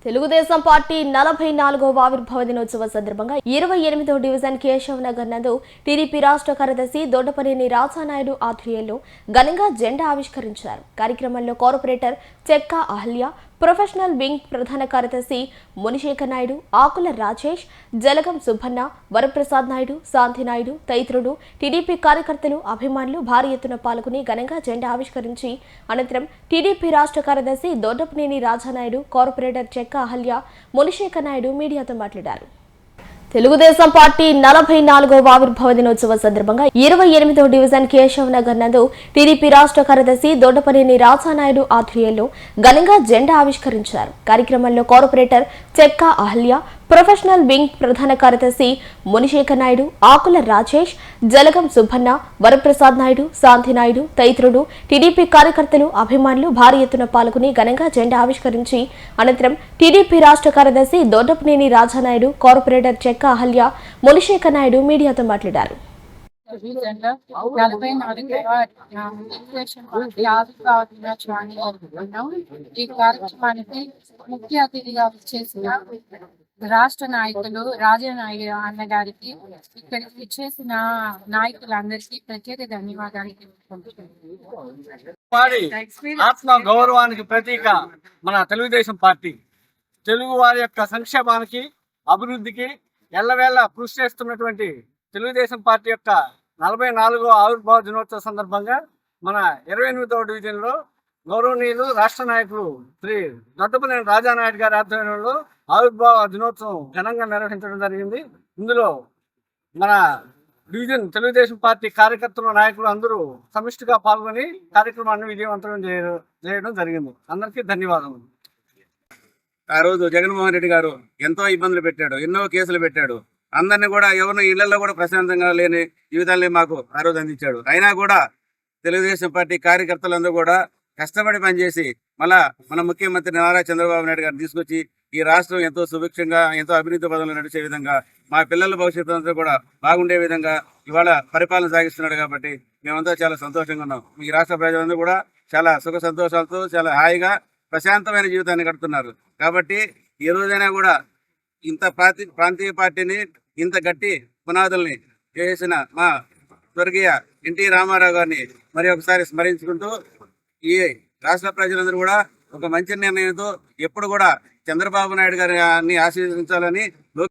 Telugu Desam party 44వ ఆవిర్భావ దినోత్సవ సందర్భంగా 28వ డివిజన్ కేశవ్ నగర్ నందు టీడీపీ రాష్ట్ర కార్యదర్శి దొడ్డపనేని రాజానాయుడు ఆధ్వర్యంలో ఘనంగా జెండా ఆవిష్కరించారు. కార్యక్రమంలో కార్పొరేటర్ చెక్కా అహల్య, ప్రొఫెషనల్ వింగ్ ప్రధాన కార్యదర్శి మునిశేఖర్ నాయుడు, ఆకుల రాజేష్, జలగం సుబ్బన్న, వరప్రసాద్ నాయుడు, శాంతి నాయుడు తదితరులు టీడీపీ కార్యకర్తలు, అభిమానులు భారీ ఎత్తున పాల్గొని ఘనంగా జెండా ఆవిష్కరించి అనంతరం టీడీపీ రాష్ట్ర కార్యదర్శి దొడ్డపనేని రాజానాయుడు, కార్పొరేటర్ చెక్కా అహల్య, మునిశేఖర్ నాయుడు మీడియాతో మాట్లాడారు. తెలుగుదేశం పార్టీ 44వ ఆవిర్భావ దినోత్సవ సందర్భంగా 28వ డివిజన్ కేశవ్ నగర్ నందు టీడీపీ రాష్ట్ర కార్యదర్శి దొడ్డపనేని రాజానాయుడు ఆధ్వర్యంలో ఘనంగా జెండా ఆవిష్కరించారు. కార్యక్రమంలో కార్పొరేటర్ చెక్కా అహల్య, ప్రొఫెషనల్ వింగ్ ప్రధాన కార్యదర్శి మునిశేఖర్ నాయుడు, ఆకుల రాజేష్, జలగం సుబ్బన్న, వరప్రసాద్ నాయుడు, శాంతి నాయుడు తదితరులు టీడీపీ కార్యకర్తలు, అభిమానులు భారీ ఎత్తున పాల్గొని ఘనంగా జెండా ఆవిష్కరించి అనంతరం టీడీపీ రాష్ట్ర కార్యదర్శి దొడ్డపనేని రాజానాయుడు, కార్పొరేటర్ చెక్కా అహల్య, మునిశేఖర్ నాయుడు మీడియాతో మాట్లాడారు. ఈ కార్యక్రమానికి ముఖ్య అతిథిగా చేసిన రాష్ట్ర నాయకులు రాజానాయుడు అన్న గారికి, ఇక్కడికి ఇచ్చేసిన నాయకులందరికీ ప్రత్యేక ధన్యవాదాలు. ఆత్మ గౌరవానికి ప్రతీక మన తెలుగుదేశం పార్టీ తెలుగు వారి యొక్క సంక్షేమానికి, అభివృద్ధికి ఎల్లవేళ కృషి చేస్తున్నటువంటి తెలుగుదేశం పార్టీ యొక్క 44వ ఆవిర్భావ దినోత్సవ సందర్భంగా మన 28వ డివిజన్లో గౌరవనీయులు రాష్ట్ర నాయకులు శ్రీ దొడ్డపనేని రాజానాయుడు గారి ఆధ్వర్యంలో ఆవిర్భావ దినోత్సవం ఘనంగా నిర్వహించడం జరిగింది. ఇందులో మన డివిజన్ తెలుగుదేశం పార్టీ కార్యకర్తలు, నాయకులు అందరూ సమిష్టిగా పాల్గొని కార్యక్రమాన్ని విజయవంతం చేయడం జరిగింది. అందరికీ ధన్యవాదములు. ఆ రోజు జగన్మోహన్ రెడ్డి గారు ఎంతో ఇబ్బందులు పెట్టాడు, ఎన్నో కేసులు పెట్టాడు. అందరినీ కూడా ఎవరిని ఇళ్లలో కూడా ప్రశాంతంగా లేని జీవితాన్ని మాకు ఆ రోజు అందించాడు. అయినా కూడా తెలుగుదేశం పార్టీ కార్యకర్తలందరూ కూడా కష్టపడి పనిచేసి మళ్ళా మన ముఖ్యమంత్రి నారా చంద్రబాబు నాయుడు గారిని తీసుకొచ్చి ఈ రాష్ట్రం ఎంతో సుభిక్షంగా, ఎంతో అభివృద్ధి పదంలో నడిచే విధంగా, మా పిల్లల భవిష్యత్తు అంతా కూడా బాగుండే విధంగా ఇవాళ పరిపాలన సాగిస్తున్నాడు. కాబట్టి మేమంతా చాలా సంతోషంగా ఉన్నాం. ఈ రాష్ట్ర ప్రజలందరూ కూడా చాలా సుఖ సంతోషాలతో చాలా హాయిగా ప్రశాంతమైన జీవితాన్ని గడుపుతున్నారు. కాబట్టి ఈ రోజైనా కూడా ఇంత ప్రాంతీయ పార్టీని, ఇంత గట్టి పునాదుల్ని చేసిన మా స్వర్గీయ ఎన్టీ రామారావు గారిని మరి ఒకసారి స్మరించుకుంటూ ఈ రాష్ట్ర ప్రజలందరూ కూడా ఒక మంచి నిర్ణయంతో ఎప్పుడు కూడా చంద్రబాబు నాయుడు గారిని ఆశీర్వదించాలని